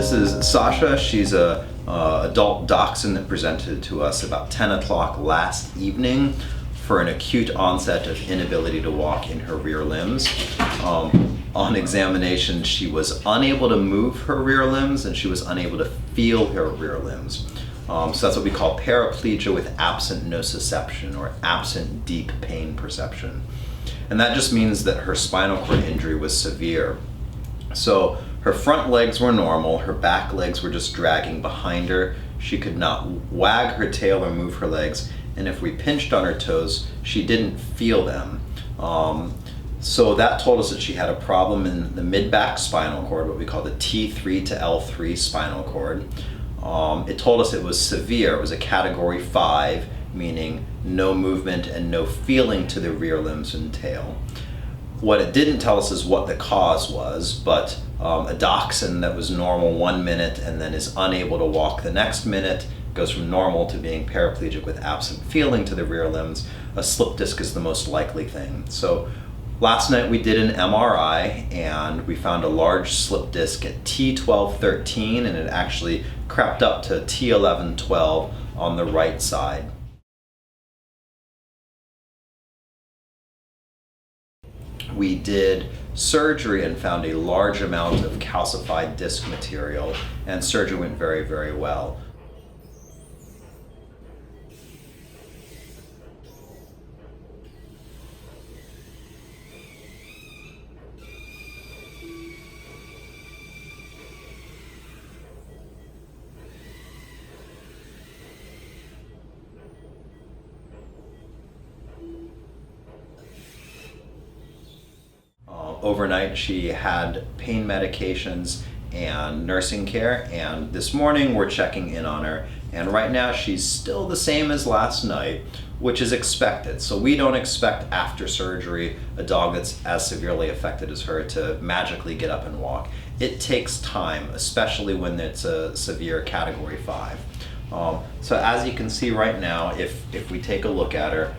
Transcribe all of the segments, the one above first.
This is Sasha. She's a adult dachshund that presented to us about 10 o'clock last evening for an acute onset of inability to walk in her rear limbs. On examination, she was unable to move her rear limbs and she was unable to feel her rear limbs. So that's what we call paraplegia with absent nociception, or absent deep pain perception. And that just means that her spinal cord injury was severe. So her front legs were normal, her back legs were just dragging behind her. She could not wag her tail or move her legs, and if we pinched on her toes, she didn't feel them. So that told us that she had a problem in the mid-back spinal cord, what we call the T3 to L3 spinal cord. It told us it was severe. It was a category 5, meaning no movement and no feeling to the rear limbs and tail. What it didn't tell us is what the cause was, but a dachshund that was normal 1 minute and then is unable to walk the next minute goes from normal to being paraplegic with absent feeling to the rear limbs. A slip disc is the most likely thing. So last night we did an MRI and we found a large slip disc at T12-13, and it actually crept up to T11-12 on the right side. We did surgery and found a large amount of calcified disc material, and surgery went very, very well. Overnight she had pain medications and nursing care, and this morning we're checking in on her, and right now she's still the same as last night, which is expected. So we don't expect after surgery a dog that's as severely affected as her to magically get up and walk. It takes time, especially when it's a severe category 5. So as you can see right now, if we take a look at her,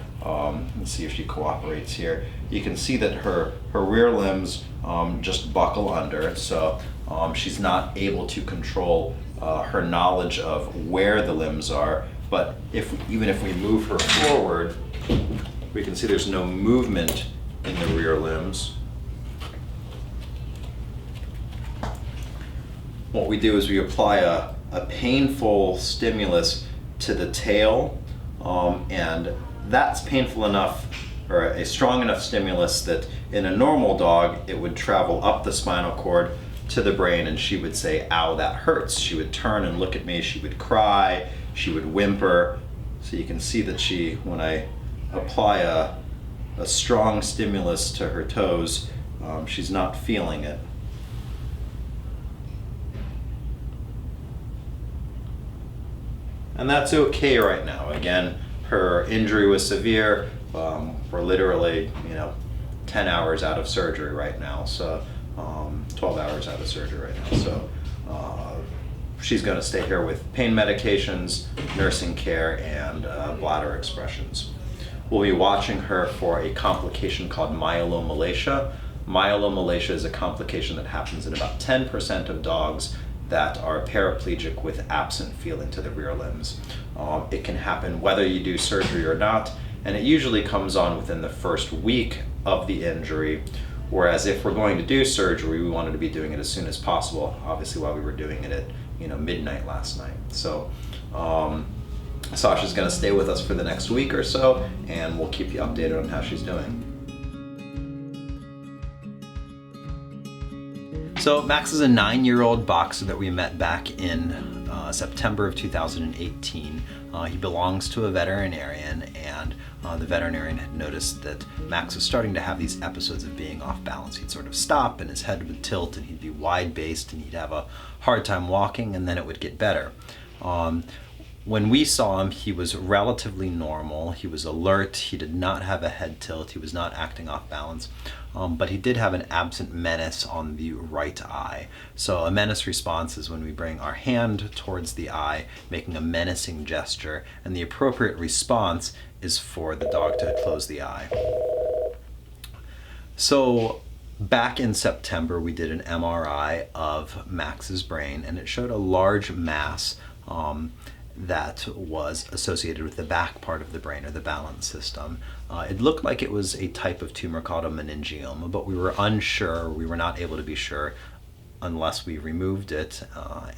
let's see if she cooperates here. You can see that her rear limbs just buckle under, so she's not able to control her knowledge of where the limbs are. But even if we move her forward, we can see there's no movement in the rear limbs. What we do is we apply a painful stimulus to the tail, and that's painful enough, or a strong enough stimulus, that in a normal dog it would travel up the spinal cord to the brain and she would say, "Ow, that hurts." She would turn and look at me, she would cry, she would whimper. So you can see that when I apply a strong stimulus to her toes, she's not feeling it. And that's okay right now. Again, her injury was severe. We're literally, 10 hours out of surgery right now, so 12 hours out of surgery right now. So she's going to stay here with pain medications, nursing care, and bladder expressions. We'll be watching her for a complication called myelomalacia. Myelomalacia is a complication that happens in about 10% of dogs that are paraplegic with absent feeling to the rear limbs. It can happen whether you do surgery or not, and it usually comes on within the first week of the injury, whereas if we're going to do surgery, we wanted to be doing it as soon as possible, obviously while we were doing it at midnight last night. So Sasha's going to stay with us for the next week or so, and we'll keep you updated on how she's doing. So Max is a 9-year-old boxer that we met back in September of 2018. He belongs to a veterinarian, and the veterinarian had noticed that Max was starting to have these episodes of being off balance. He'd sort of stop and his head would tilt and he'd be wide-based and he'd have a hard time walking, and then it would get better. When we saw him, he was relatively normal. He was alert. He did not have a head tilt. He was not acting off balance. But he did have an absent menace on the right eye. So a menace response is when we bring our hand towards the eye, making a menacing gesture, and the appropriate response is for the dog to close the eye. So Back in September, we did an MRI of Max's brain, and it showed a large mass that was associated with the back part of the brain, or the balance system. It looked like it was a type of tumor called a meningioma, but we were unsure, we were not able to be sure unless we removed it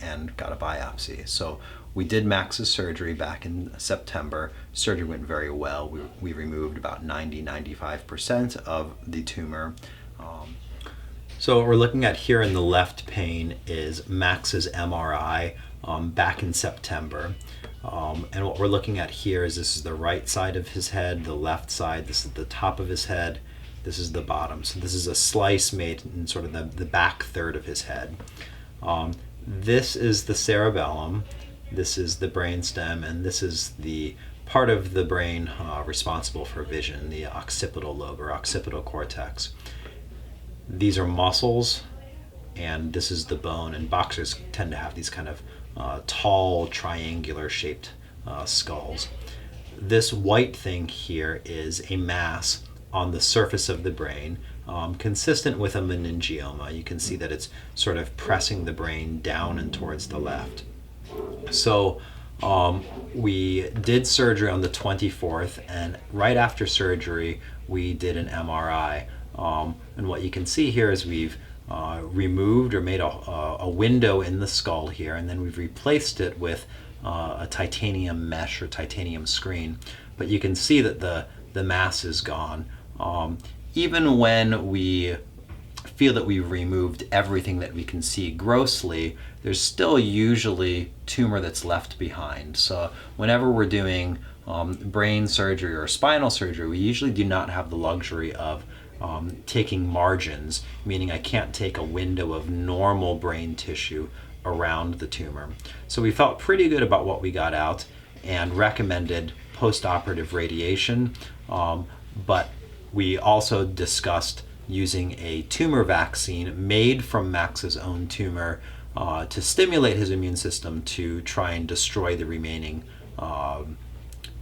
and got a biopsy. So we did Max's surgery back in September. Surgery went very well. We removed about 90-95% of the tumor. So what we're looking at here in the left pane is Max's MRI back in September. And what we're looking at here is, this is the right side of his head, the left side, this is the top of his head, this is the bottom. So this is a slice made in sort of the back third of his head. This is the cerebellum, this is the brainstem, and this is the part of the brain responsible for vision, the occipital lobe or occipital cortex. These are muscles, and this is the bone, and boxers tend to have these kind of tall, triangular shaped skulls. This white thing here is a mass on the surface of the brain, consistent with a meningioma. You can see that it's sort of pressing the brain down and towards the left. So we did surgery on the 24th, and right after surgery we did an MRI. And what you can see here is we've removed or made a window in the skull here, and then we've replaced it with a titanium mesh or titanium screen. But you can see that the mass is gone. Even when we feel that we've removed everything that we can see grossly, there's still usually tumor that's left behind. So whenever we're doing brain surgery or spinal surgery, we usually do not have the luxury of taking margins, meaning I can't take a window of normal brain tissue around the tumor. So we felt pretty good about what we got out and recommended post-operative radiation, but we also discussed using a tumor vaccine made from Max's own tumor to stimulate his immune system to try and destroy the remaining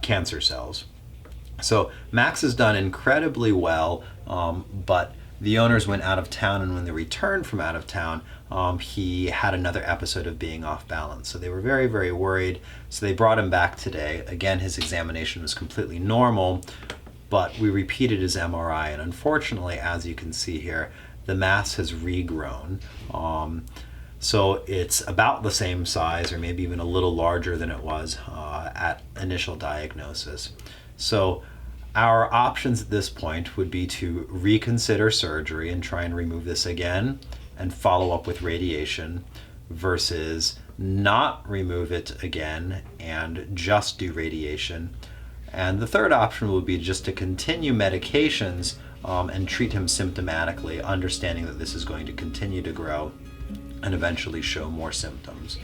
cancer cells. So Max has done incredibly well, but the owners went out of town, and when they returned from out of town, he had another episode of being off balance. So they were very, very worried. So they brought him back today. Again, his examination was completely normal, but we repeated his MRI, and unfortunately, as you can see here, the mass has regrown. So it's about the same size, or maybe even a little larger than it was at initial diagnosis. So our options at this point would be to reconsider surgery and try and remove this again and follow up with radiation, versus not remove it again and just do radiation. And the third option would be just to continue medications and treat him symptomatically, understanding that this is going to continue to grow and eventually show more symptoms.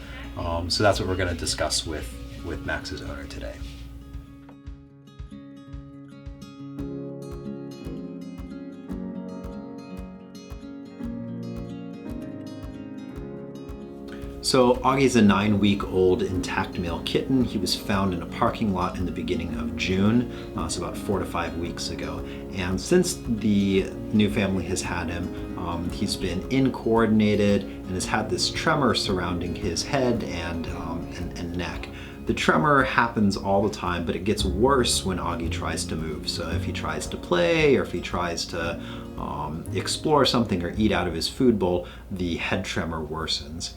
So that's what we're going to discuss with Max's owner today. So Augie's a 9-week-old intact male kitten. He was found in a parking lot in the beginning of June, so about 4 to 5 weeks ago. And since the new family has had him, he's been incoordinated and has had this tremor surrounding his head and neck. The tremor happens all the time, but it gets worse when Augie tries to move. So if he tries to play, or if he tries to explore something or eat out of his food bowl, the head tremor worsens.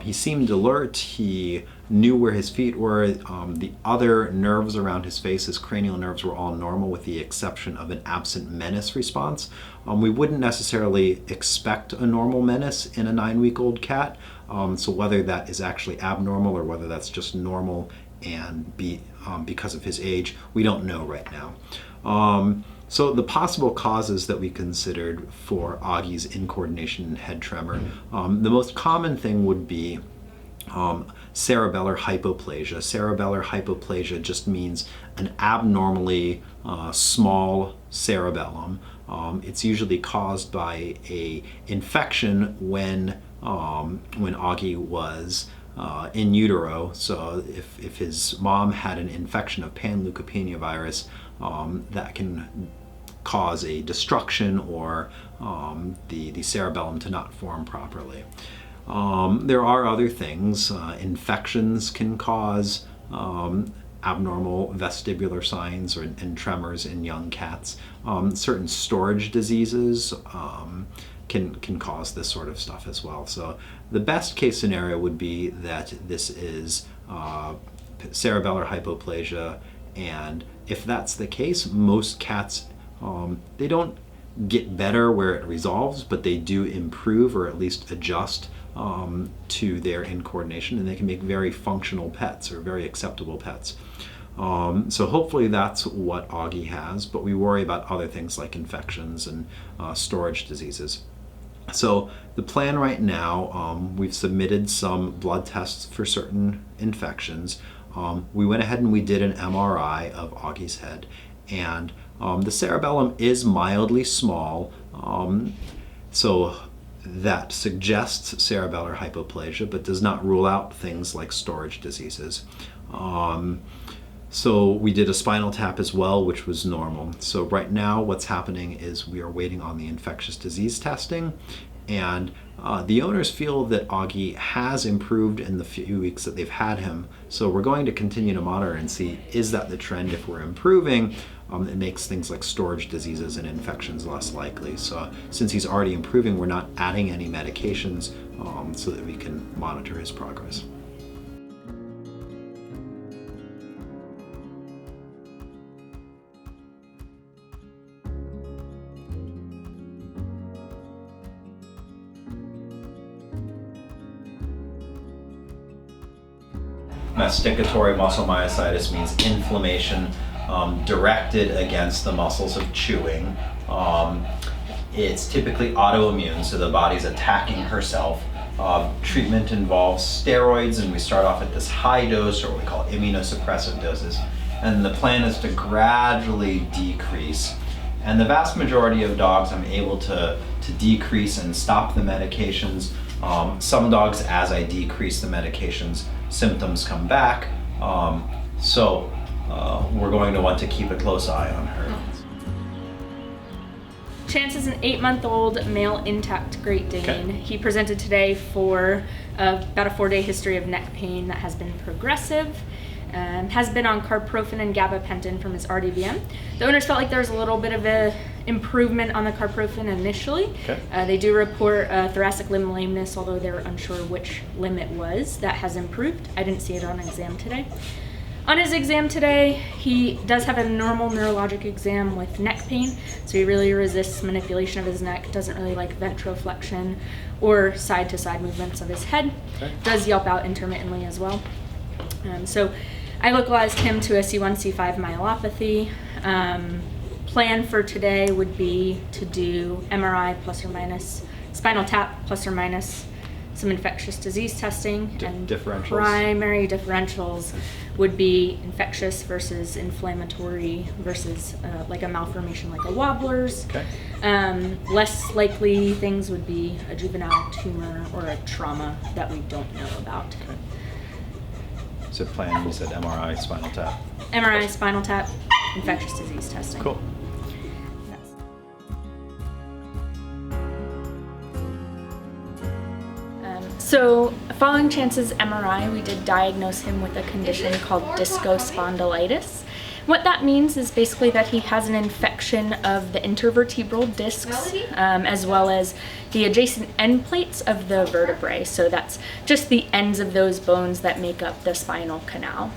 He seemed alert, he knew where his feet were. The other nerves around his face, his cranial nerves, were all normal with the exception of an absent menace response. We wouldn't necessarily expect a normal menace in a 9-week-old cat, so whether that is actually abnormal or whether that's just normal and because of his age, we don't know right now. So the possible causes that we considered for Augie's incoordination and head tremor, the most common thing would be cerebellar hypoplasia. Cerebellar hypoplasia just means an abnormally small cerebellum. It's usually caused by a infection when Augie was in utero. So if his mom had an infection of panleukopenia virus, that can cause a destruction or the cerebellum to not form properly. There are other things. Infections can cause abnormal vestibular signs and tremors in young cats. Certain storage diseases can cause this sort of stuff as well. So the best case scenario would be that this is cerebellar hypoplasia, and if that's the case, most cats, they don't get better where it resolves, but they do improve or at least adjust to their incoordination, and they can make very functional pets or very acceptable pets. So hopefully that's what Augie has, but we worry about other things like infections and storage diseases. So the plan right now, we've submitted some blood tests for certain infections. We went ahead and we did an MRI of Augie's head, and the cerebellum is mildly small, so that suggests cerebellar hypoplasia, but does not rule out things like storage diseases. So we did a spinal tap as well, which was normal. So right now what's happening is we are waiting on the infectious disease testing, and the owners feel that Augie has improved in the few weeks that they've had him. So we're going to continue to monitor and see, is that the trend? If we're improving, it makes things like storage diseases and infections less likely. So since he's already improving, we're not adding any medications so that we can monitor his progress. Masticatory muscle myositis means inflammation directed against the muscles of chewing. It's typically autoimmune, so the body's attacking herself. Treatment involves steroids, and we start off at this high dose, or what we call immunosuppressive doses. And the plan is to gradually decrease. And the vast majority of dogs I'm able to decrease and stop the medications. Some dogs, as I decrease the medications, symptoms come back. So we're going to want to keep a close eye on her. Chance is an 8-month-old male intact Great Dane. Okay. He presented today for about a 4-day history of neck pain that has been progressive. Has been on carprofen and gabapentin from his RDBM. The owners felt like there was a little bit of a improvement on the carprofen initially. Okay. They do report thoracic limb lameness, although they're unsure which limb it was. That has improved. I didn't see it on exam today. On his exam today, he does have a normal neurologic exam with neck pain, so he really resists manipulation of his neck, doesn't really like ventroflexion or side-to-side movements of his head. Okay. Does yelp out intermittently as well. So I localized him to a C1, C5 myelopathy. Plan for today would be to do MRI plus or minus, spinal tap plus or minus, some infectious disease testing, and differentials. Primary differentials would be infectious versus inflammatory versus like a malformation like a wobbler's. Okay. Less likely things would be a juvenile tumor or a trauma that we don't know about. Okay. So plan, you said MRI, spinal tap. MRI, spinal tap, infectious disease testing. Cool. So following Chance's MRI, we did diagnose him with a condition called discospondylitis. What that means is basically that he has an infection of the intervertebral discs as well as the adjacent end plates of the vertebrae. So that's just the ends of those bones that make up the spinal canal.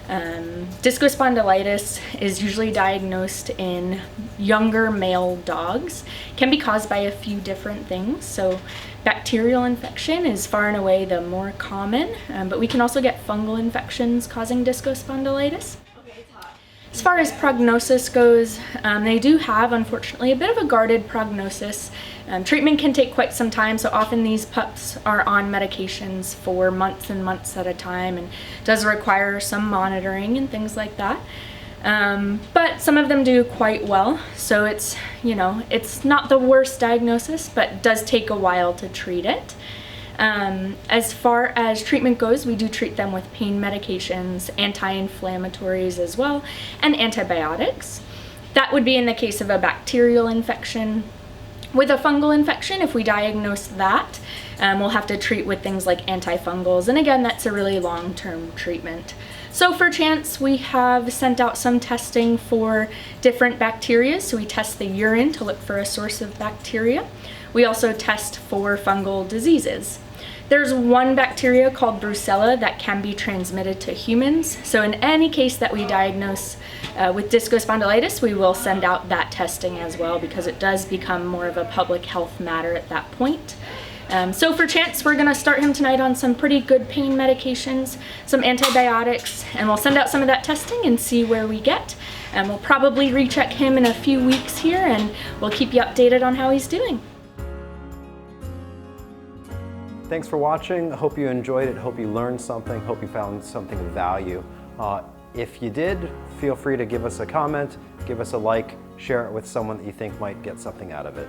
Discospondylitis is usually diagnosed in younger male dogs. Can be caused by a few different things. So bacterial infection is far and away the more common, but we can also get fungal infections causing discospondylitis. As far as prognosis goes, they do have, unfortunately, a bit of a guarded prognosis. Treatment can take quite some time, so often these pups are on medications for months and months at a time, and does require some monitoring and things like that. But some of them do quite well, so it's, it's not the worst diagnosis, but does take a while to treat it. As far as treatment goes, we do treat them with pain medications, anti-inflammatories as well, and antibiotics. That would be in the case of a bacterial infection. With a fungal infection, if we diagnose that, we'll have to treat with things like antifungals. And again, that's a really long-term treatment. So for Chance, we have sent out some testing for different bacteria. So we test the urine to look for a source of bacteria. We also test for fungal diseases. There's one bacteria called Brucella that can be transmitted to humans. So in any case that we diagnose with Discospondylitis, we will send out that testing as well, because it does become more of a public health matter at that point. So for Chance, we're gonna start him tonight on some pretty good pain medications, some antibiotics, and we'll send out some of that testing and see where we get. And we'll probably recheck him in a few weeks here, and we'll keep you updated on how he's doing. Thanks for watching. Hope you enjoyed it. Hope you learned something. Hope you found something of value. If you did, feel free to give us a comment, give us a like, share it with someone that you think might get something out of it.